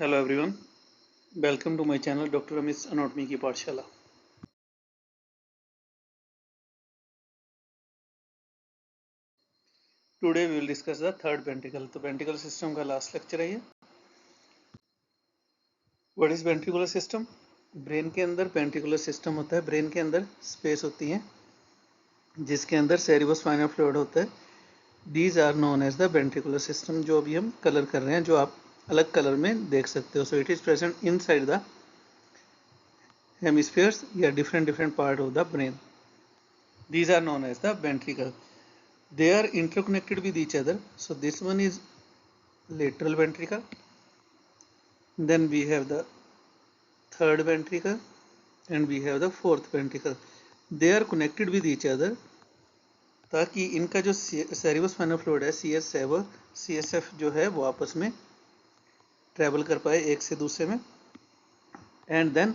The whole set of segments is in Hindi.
Hello everyone, welcome to my channel Dr. Amit's Anatomy की पाठशाला। Today we will discuss the third ventricle। तो ventricular system का लास्ट लेक्चर है ये। What is ventricular system? Brain के अंदर ventricular system होता है। ब्रेन के अंदर स्पेस होती है जिसके अंदर सेरिब्रोस्पाइनल फ्लूइड होता है। These are known as the ventricular system। जो अभी हम कलर कर रहे हैं, जो आप अलग कलर में देख सकते हो। So it is present inside the hemispheres या different part of the brain। These are known as the ventricle। They are interconnected with each other। So this one is lateral ventricle, then we have the third ventricle and we have the fourth ventricle। they are connected with each other ताकि इनका जो सेरिब्रोस्पाइनल फ्लूइड है CSF जो है वो आपस में ट्रेवल कर पाए एक से दूसरे में। And then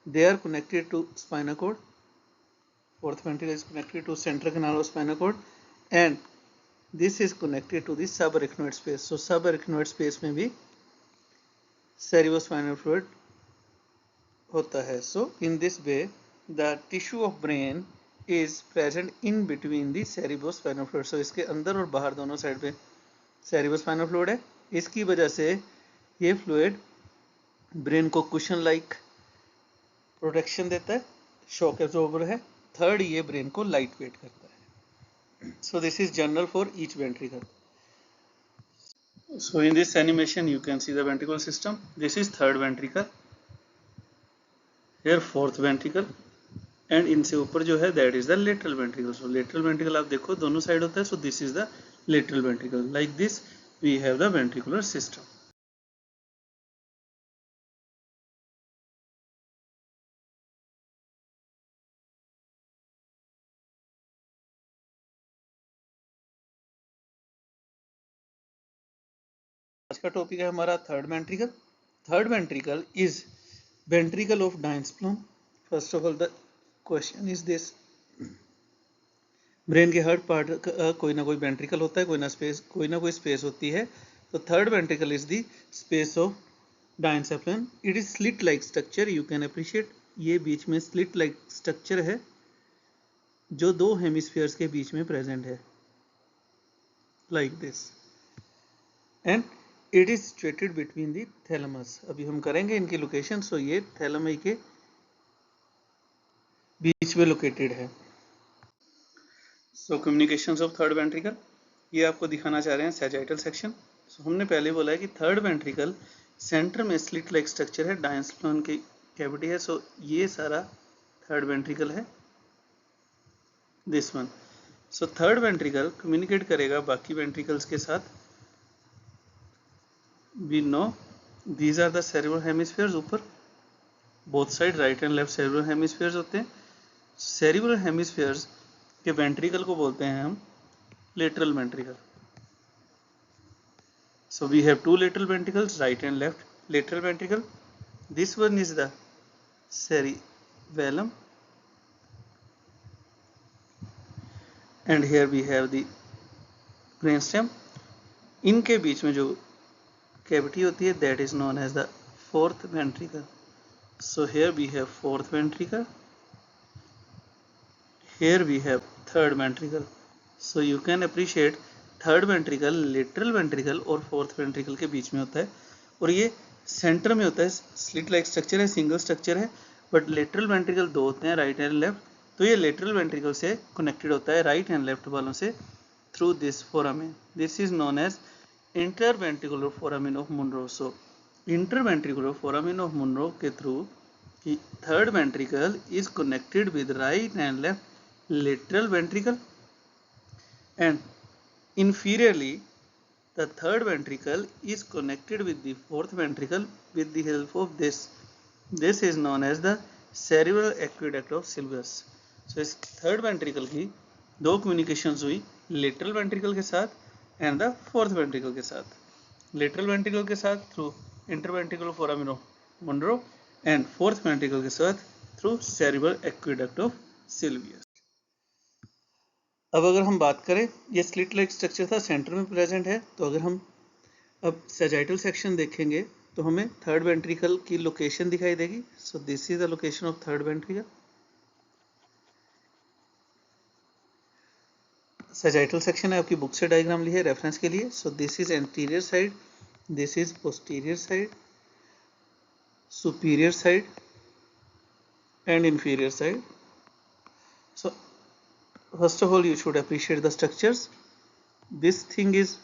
they are connected to spinal cord. Fourth ventricle is connected to central canal of spinal cord and this is connected to the subarachnoid space. So subarachnoid space में भी सेरिब्रोस्पाइनल फ्लूइड होता है। So in this way the tissue of brain is present in between the cerebrospinal fluid. So इसके अंदर और बाहर दोनों साइड पे सेरिब्रोस्पाइनल फ्लूइड है। इसकी वजह से ये फ्लूइड ब्रेन को कुशन लाइक प्रोटेक्शन देता है, शॉक एब्जॉर्बर है। थर्ड, ये ब्रेन को लाइट वेट करता है। सो this is general for each ventricle. So in this animation you can see the ventricular system। This is third ventricle, here fourth ventricle and इनसे ऊपर जो है that is the lateral ventricle। So lateral ventricle आप देखो दोनों साइड होता है। So this is the lateral ventricle। Like this we have the ventricular system। आज का टॉपिक है हमारा third ventricle. Third ventricle is ventricle of diencephalon. First of all the question is this, brain के हर पार्ट का कोई ना कोई वेंट्रिकल होता है, कोई ना कोई स्पेस होती है। तो third ventricle is the space of diencephalon. It is slit like structure. You can appreciate, ये बीच में स्लिट लाइक स्ट्रक्चर है जो दो हेमिस्फीयर्स के बीच में प्रेजेंट है, like this. And it is situated between the thalamus. अभी हम करेंगे इनकी लोकेशन। सो ये थैलेमस के बीच में लोकेटेड है। सो कम्युनिकेशंस ऑफ थर्ड वेंट्रिकल, ये आपको दिखाना चाह रहे हैं सैजिटल सेक्शन। सो हमने पहले बोला है कि थर्ड वेंट्रिकल सेंटर में स्लिट लाइक स्ट्रक्चर है, डायस्प्लूम की कैविटी है। सो ये सारा थर्ड वेंट्रिकल है, this one. So third ventricle communicate करेगा बाकी वेंट्रिकल्स के साथ। We know these are the cerebral hemispheres. ऊपर both side right and left cerebral hemispheres होते हैं। सेरेब्रल हेमिस्फीयर्स के वेंट्रिकल को बोलते हैं हम lateral ventricle. So we have two lateral ventricles, right and left lateral ventricle। This one is the cerebellum and here we have the brainstem। इनके बीच में जो कैविटी होती है that is known as the fourth ventricle। So here we have fourth ventricle, here we have third ventricle। So you can appreciate third ventricle lateral ventricle और फोर्थ वेंट्रिकल के बीच में होता है और ये सेंटर में होता है। स्लिट लाइक स्ट्रक्चर है, सिंगल स्ट्रक्चर है, बट लेटरल वेंट्रिकल दो होते हैं, राइट एंड लेफ्ट। तो ये लेटरल वेंट्रिकल से कनेक्टेड होता है राइट एंड लेफ्ट वालों से through this foramen. This is known as interventricular foramen of Monro. So interventricular foramen of Monro के through third ventricle is connected with right and left lateral ventricle and inferiorly the third ventricle is connected with the fourth ventricle with the help of this। This is known as the cerebral aqueduct of Sylvius। So इस थर्ड वेंट्रिकल की दो कम्युनिकेशंस हुई, लेटरल वेंट्रिकल के साथ एंड द फोर्थ वेंट्रिकल के साथ। लेटरल वेंट्रिकल के साथ through interventricular foramen of Monro and fourth ventricle के साथ through cerebral aqueduct of Sylvius. अब अगर हम बात करें, ये स्लिट लाइक स्ट्रक्चर था, सेंटर में प्रेजेंट है। तो अगर हम अब सैजिटल सेक्शन देखेंगे तो हमें थर्ड वेंट्रिकल की लोकेशन दिखाई देगी। सो this is the location of third ventricle. Sagittal section है, आपकी बुक से डायग्राम ली है रेफरेंस के लिए। सो this is anterior side, this is posterior side, superior side and inferior side. So first of all you should appreciate the structures. This thing is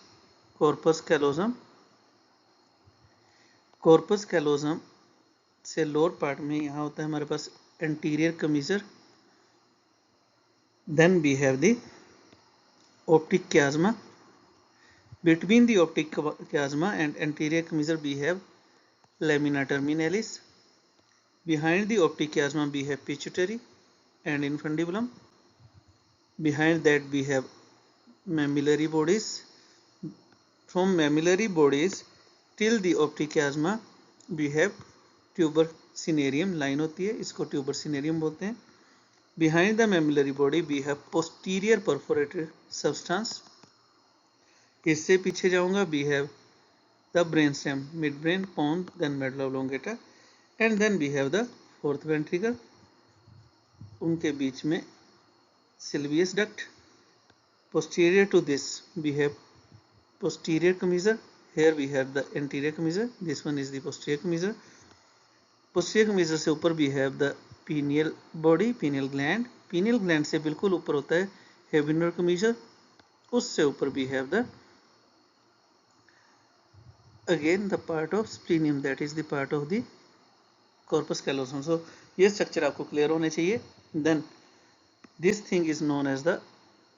corpus callosum. Corpus callosum से लोअर पार्ट में यहाँ होता है हमारे पास anterior commissure, then we have the optic chiasma. Between the optic chiasma and anterior commissure we have lamina terminalis. Behind the optic chiasma we have pituitary and infundibulum. Behind that we have mammillary bodies. From mammillary bodies till the optic chiasma we have tuber cinereum. Line होती है, इसको tuber cinereum बोलते हैं. Behind the mammillary body we have posterior perforated substance. इससे पीछे जाऊंगा we have the brainstem, midbrain, pons, then medulla oblongata, and then we have the fourth ventricle. उनके बीच में sylvius duct. Posterior to this we have posterior commissure. Here we have the anterior commissure. This one is the posterior commissure. Posterior commissure से ऊपर we have the pineal body, pineal gland. Pineal gland से बिल्कुल ऊपर होता है habenular commissure. उससे ऊपर we have the again the part of splenium, that is the part of the corpus callosum. So ये स्ट्रक्चर आपको क्लियर होने चाहिए. Then this thing is known as the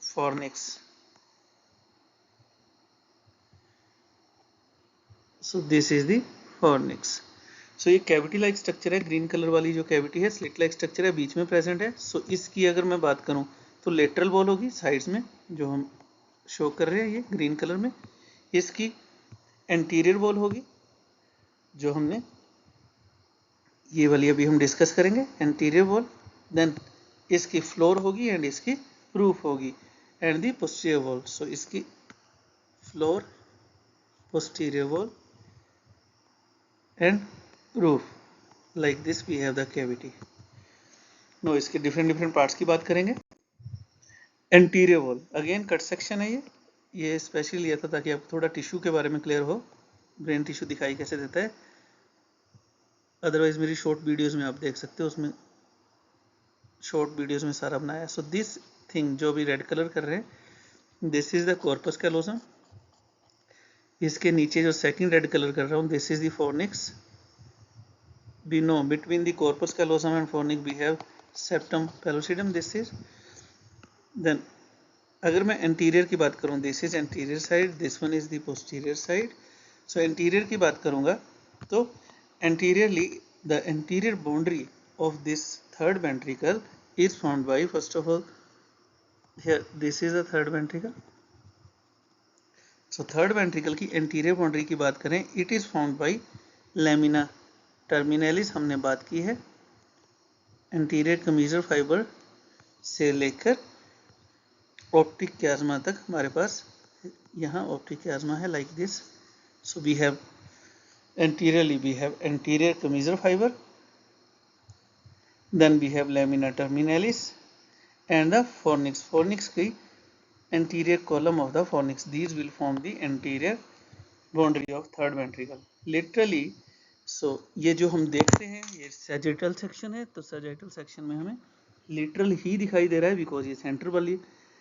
fornix. So this is the fornix. So ये कैविटी लाइक स्ट्रक्चर है, ग्रीन कलर वाली जो कैविटी है स्लिट लाइक स्ट्रक्चर है, बीच में प्रेजेंट है. सो इसकी अगर मैं बात करूं तो लेटरल वॉल होगी साइड्स में जो हम शो कर रहे हैं ये ग्रीन कलर में. इसकी एंटीरियर वॉल होगी जो हमने ये वाली अभी हम डिस्कस करेंगे, एंटीरियर वॉल. देन इसकी फ्लोर होगी एंड इसकी रूफ होगी and the posterior wall. So इसकी floor, posterior wall and roof, like this we have the cavity. No इसके डिफरेंट पार्ट्स की बात करेंगे. Anterior wall again cut section है ये स्पेशली लिया था ताकि आपको थोड़ा टिश्यू के बारे में क्लियर हो, ब्रेन टिश्यू दिखाई कैसे देता है. अदरवाइज मेरी शॉर्ट वीडियोस में आप देख सकते हो, उसमें शॉर्ट वीडियोस में सारा बनाया. सो दिस थिंग जो अभी रेड कलर कर रहे हैं, this is the corpus callosum. इसके नीचे जो सेकंड रेड कलर कर रहा हूँ, this is the fornix. We know between the corpus callosum and fornix we have septum pellucidum. This is then अगर मैं एंटीरियर की बात करूँ, this is anterior side, this one is the posterior side. So anterior की बात करूँगा तो anteriorly the anterior boundary of this third ventricle is formed by, first of all, here this is the third ventricle. So third ventricle की anterior boundary की बात करें, it is formed by lamina terminalis, हमने बात की है. anterior commissure fiber से लेकर optic chiasma तक हमारे पास यहाँ optic chiasma है like this. So we have anteriorly we have anterior commissure fiber, then we have lamina terminalis and the fornix. Fornix की anterior column of the fornix, these will form the anterior boundary of third ventricle. Laterally, so ये जो हम देखते हैं ये sagittal section है, तो sagittal section में हमें lateral ही दिखाई दे रहा है बिकॉज ये सेंटर वाली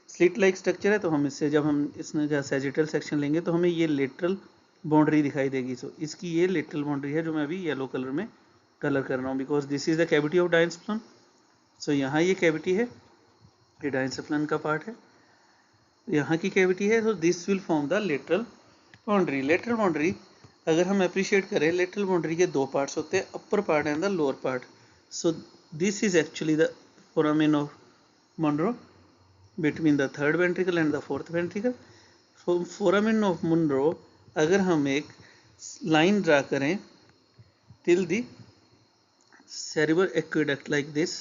स्लिट लाइक स्ट्रक्चर है. तो हम इससे जब हम इसमें का sagittal section लेंगे तो हमें ये lateral बाउंड्री दिखाई देगी. सो इसकी ये लेटरल बाउंड्री है जो मैं अभी येलो कलर में कलर कर रहा हूँ because this is the cavity of diencephalon. So यहाँ ये कैविटी है, ये डायंसफ्लन का पार्ट है, यहाँ की कैविटी है. So this will form the lateral boundary. Lateral boundary अगर हम अप्रिशिएट करें, लेटरल बाउंड्री के दो पार्ट्स होते हैं, upper part and the lower part. So this is actually the foramen of Monro between the third ventricle and the fourth ventricle. Foramen of Monro अगर हम एक लाइन ड्रा करें till the cerebral aqueduct like this,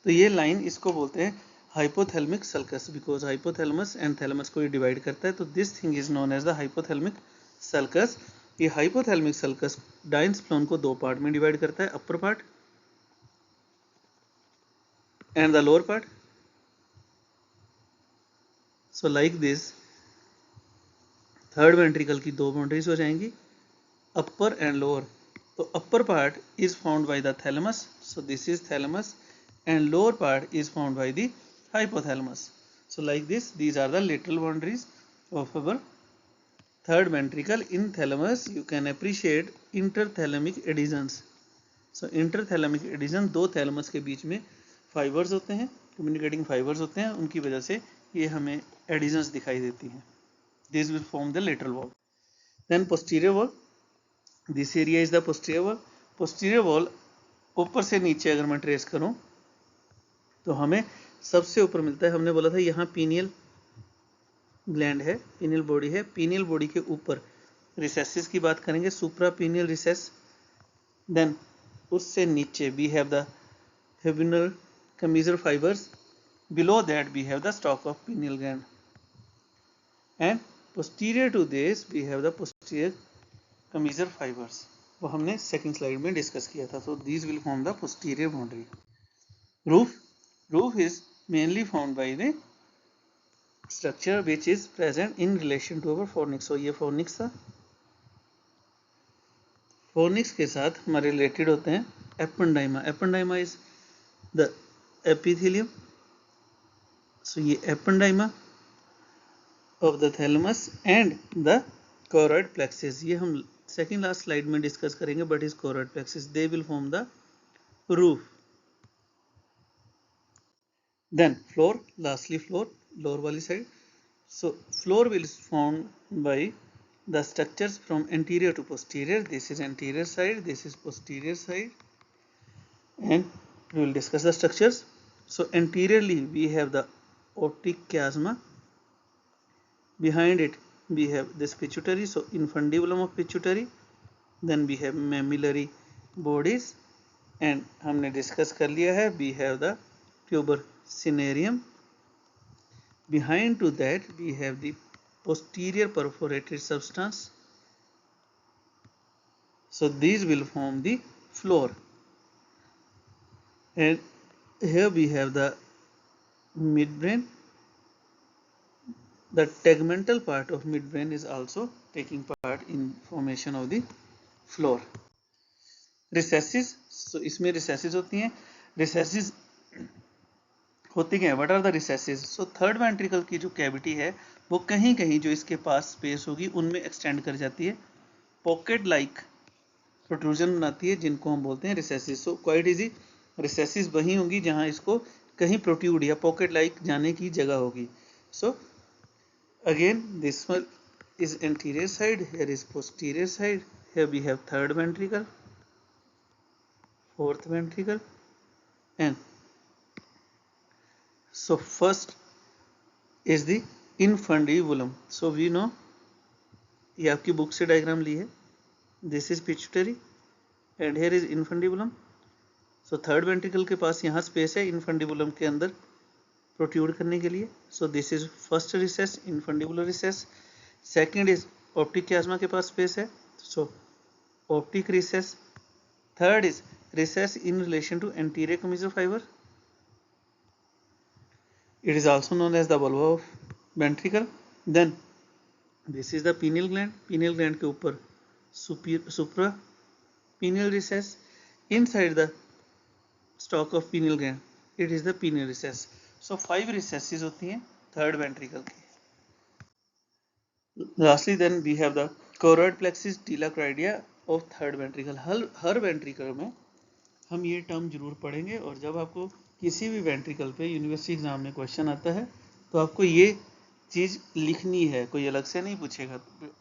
तो ये लाइन इसको बोलते हैं hypothalamic sulcus because hypothalamus and thalamus को ये डिवाइड करता है. तो this thing is known as the hypothalamic sulcus. ये हाइपोथैलेमिक सल्कस डाइंस फ्लोन को दो पार्ट में डिवाइड करता है, अपर part and the lower part. So like this third ventricle की दो बाउंड्रीज हो जाएंगी, अपर एंड लोअर. तो upper part is found by the thalamus, so this is thalamus, and lower part is found by the hypothalamus. So like this, these are the lateral boundaries of our third ventricle. In thalamus you can appreciate interthalamic adhesions. So interthalamic adhesion दो थैलेमस के बीच में फाइबर्स होते हैं, कम्युनिकेटिंग फाइबर्स होते हैं, उनकी वजह से ये हमें एडिशंस दिखाई देती हैं. This will form the lateral wall. Then posterior wall, this area is the posterior wall. Posterior wall ऊपर से नीचे अगर मैं ट्रेस करूं तो हमें सबसे ऊपर मिलता है, हमने बोला था यहाँ पीनियल ग्लैंड है, पीनियल बॉडी है, पीनियल बॉडी के ऊपर रिसेसिस की बात करेंगे, सुप्रा पीनियल रिसेस. देन उससे नीचे we have the habenular commissure fibres, below that we have the stalk of pineal gland, and posterior to this we have the posterior commissure fibres. वो हमने सेकंड स्लाइड में डिस्कस किया था. So these will form the posterior boundary. Roof is mainly formed by the structure which is present in relation to our fornix. So ये fornix था, fornix के साथ हमारे related होते हैं ependyma. Ependyma is the epithelium. So ये ependyma of the thalamus and the choroid plexus, ये हम second last slide में discuss करेंगे, but is choroid plexus, they will form the roof. Then floor, lastly floor, lower वाली side. So floor will is formed by the structures from anterior to posterior. This is anterior side, this is posterior side, and we will discuss the structures. So anteriorly we have the optic chiasma, behind it we have this pituitary, so infundibulum of pituitary, then we have mammillary bodies, and हमने discuss कर लिया है, we have the tuber cinereum. Behind to that we have the posterior perforated substance. So these will form the floor, and here we have the midbrain. The tegmental part of midbrain is also taking part in formation of the floor. Recesses, so इसमें recesses होती हैं. Recesses होती क्या है, what are the recesses? So third ventricle की जो कैविटी है वो कहीं कहीं जो इसके पास स्पेस होगी उनमें एक्सटेंड कर जाती है, पॉकेट लाइक प्रोट्रूजन बनाती है, जिनको हम बोलते हैं रिसेसिस. सो क्वाइट इजी, रिसेसिस वही होगी जहां इसको कहीं प्रोट्रूड या पॉकेट लाइक जाने की जगह होगी. So again this one is anterior side, here is posterior side, here we have third ventricle, fourth ventricle, and so first is the infundibulum. So we know, ये आपकी बुक से डायग्राम ली है, this is pituitary and here is infundibulum. So third ventricle के पास यहाँ स्पेस है infundibulum के अंदर प्रोट्रूड करने के लिए. So this is first recess, infundibular recess. Second is optic chiasma के पास स्पेस है, so optic recess. Third is recess in relation to anterior commissure fiber. It is also known as the vulva of ventricle. Then this is the pineal gland. Pineal gland के ऊपर supra pineal recess. Inside the stalk of pineal gland, it is the pineal recess. So 5 recesses होती हैं third ventricle की. Lastly, then we have the choroid plexus telochroidia of third ventricle. Her ventricle में हम ये टर्म जरूर पढ़ेंगे, और जब आपको किसी भी वेंट्रिकल पे यूनिवर्सिटी एग्जाम में क्वेश्चन आता है तो आपको ये चीज़ लिखनी है, कोई अलग से नहीं पूछेगा,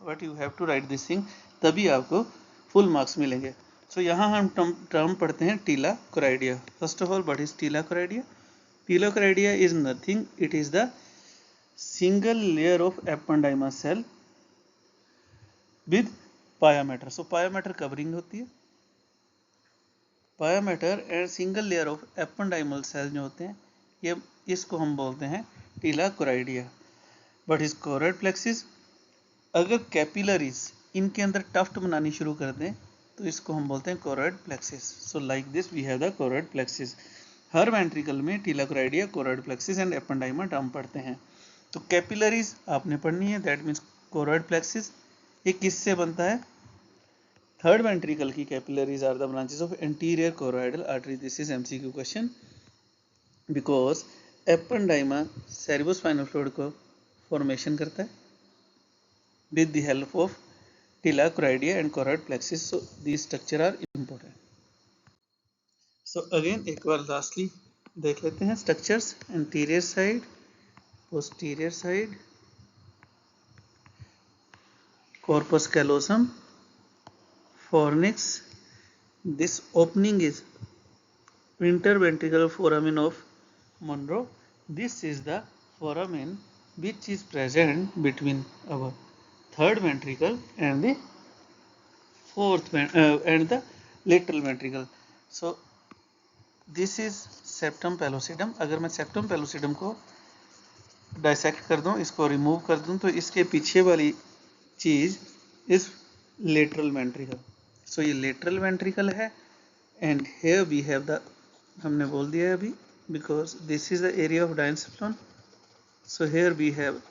but you have to write this thing, तभी आपको फुल मार्क्स मिलेंगे. सो यहाँ हम टर्म पढ़ते हैं tela choroidea. First of all, what is tela choroidea? Tela choroidea is nothing, it is the single layer of ependyma cell with pia mater. So pia mater covering होती है, pia mater and single layer of ependymal cell जो होते हैं, ये इसको हम बोलते हैं टीलाकोराइडिया. बट इस कोरोइड प्लेक्सिस, अगर कैपिलरीज इनके अंदर टफ्ट बनानी शुरू कर दें तो इसको हम बोलते हैं choroid plexus. So like this we have the choroid plexus. हर वेंट्रिकल में tela choroidea, choroid plexus and ependyma term पढ़ते हैं। तो कैपिलरीज आपने पढ़नी है, दैट मीन्स कोरोइड प्लेक्सिस। ये किससे बनता है? थर्ड वेंट्रिकल की capillaries are the branches of anterior choroidal artery. This is MCQ question because ependyma cerebrospinal fluid को फॉर्मेशन करता है with the help of telacoraidea and choroid plexus. So these structure are important. So again एक बार lastly देख लेते हैं structures. Anterior side, posterior side, corpus callosum, fornix. This opening is interventricular foramen of Monro. This is the foramen which is present between our third ventricle and the and the lateral ventricle. So this is septum pellucidum. अगर मैं septum pellucidum को डायसेक्ट कर दूं, इसको रिमूव कर दूं, तो इसके पीछे वाली चीज इस लेटरल वेंट्रिकल। सो ये लेटरल वेंट्रिकल है and here we have the, हमने बोल दिया है अभी, because this is the area of diencephalon. So here we have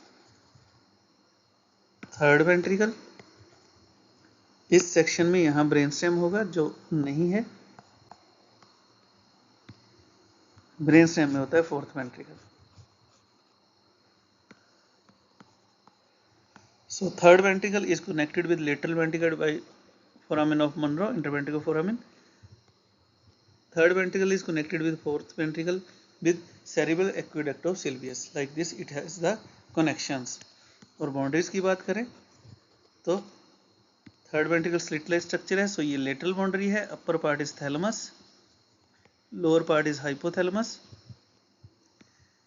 third ventricle. इस सेक्शन में यहाँ ब्रेन स्टेम होगा जो नहीं है, ब्रेन स्टेम में होता है fourth ventricle. So third ventricle is connected with lateral ventricle by foramen of Monro, interventricular foramen. Third ventricle is connected with fourth ventricle with cerebral aqueduct of Sylvius. Like this it has the connections. और boundaries की बात करें तो third ventricle slit like structure है। सो ये लेटरल बाउंड्री है, upper part is thalamus, lower part is hypothalamus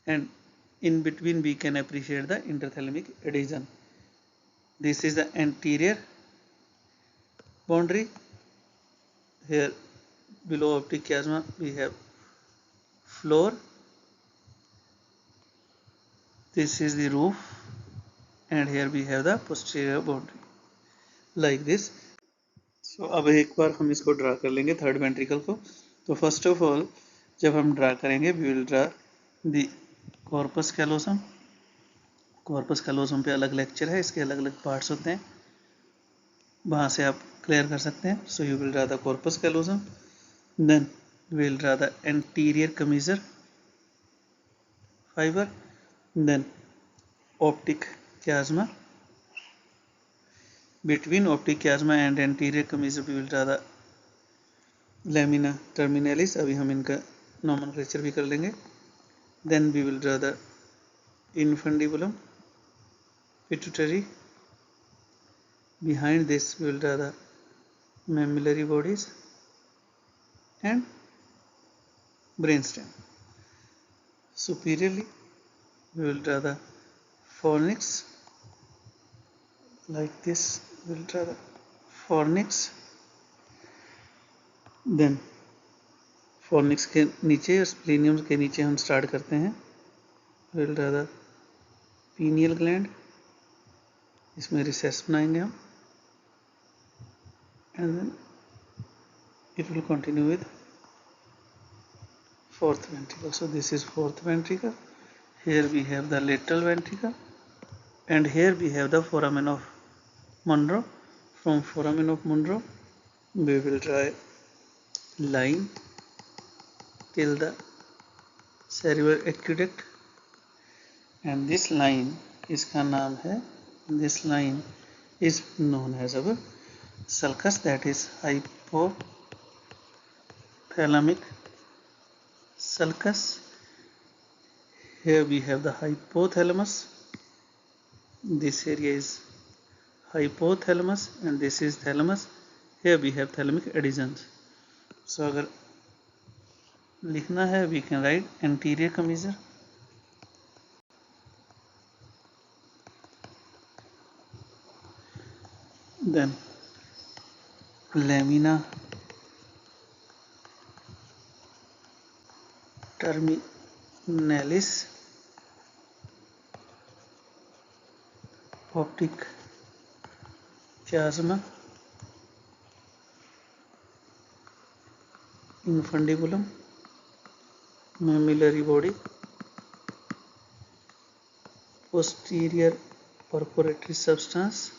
and in between we can appreciate the interthalamic adhesion. This is the anterior boundary. Here below optic chiasma we have floor. This is the roof and here we have the posterior boundary like this. So अब एक बार हम इसको ड्रा कर लेंगे थर्ड वेंट्रिकल को। तो फर्स्ट ऑफ ऑल जब हम ड्रा करेंगे we will draw the corpus callosum. Corpus callosum पे अलग लेक्चर है, इसके अलग अलग पार्ट्स होते हैं, वहाँ से आप क्लियर कर सकते हैं। So you will draw the corpus callosum, then we'll draw the anterior commissure fiber, then optic chiasma. Between optic chiasma and anterior commissure we will draw the lamina terminalis. अभी हम इनका nomenclature भी कर लेंगे. Then we will draw the infundibulum pituitary. Behind this we will draw the mammillary bodies and brainstem. Superiorly we will draw the fornix like this. We will draw the fornix, then fornix के नीचे स्प्लेनियम के नीचे हम स्टार्ट करते हैं। we will draw the pineal gland, इसमें रिसेस बनाएंगे हम and then it will continue with fourth ventricle. So this is fourth ventricle. Here we have the lateral ventricle and here we have the foramen of Monro. From foramen of Monro we will draw a line till the cerebral aqueduct and this line इसका नाम है, this line is known as our sulcus, that is hypothalamic sulcus. Here we have the hypothalamus, this area is hypothalamus and this is thalamus. Here we have thalamic adhesions. So अगर लिखना है we can write anterior commissure, then lamina terminalis, optic chiasma, infundibulum, mammillary body, posterior perforatory substance,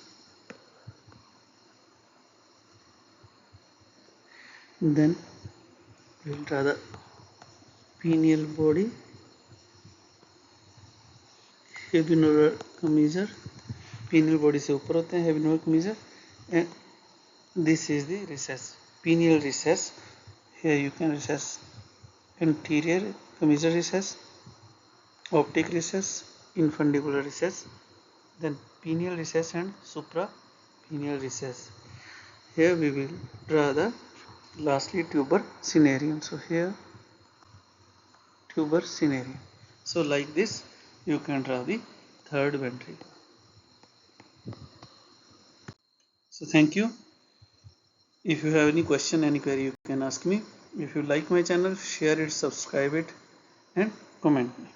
then we will draw the pineal body, heavy commissure, pineal body से ऊपर होते हैं heavy commissure, and this is the recess, pineal recess. Here you can recess anterior commissure recess, optic recess, infundibular recess, then pineal recess and suprapineal recess. Here we will draw the lastly tuber cinerarium. So here tuber cinerarium. So like this you can draw the third ventricle. So thank you. If you have any question, any query, you can ask me. If you like my channel, share it, subscribe it and comment me.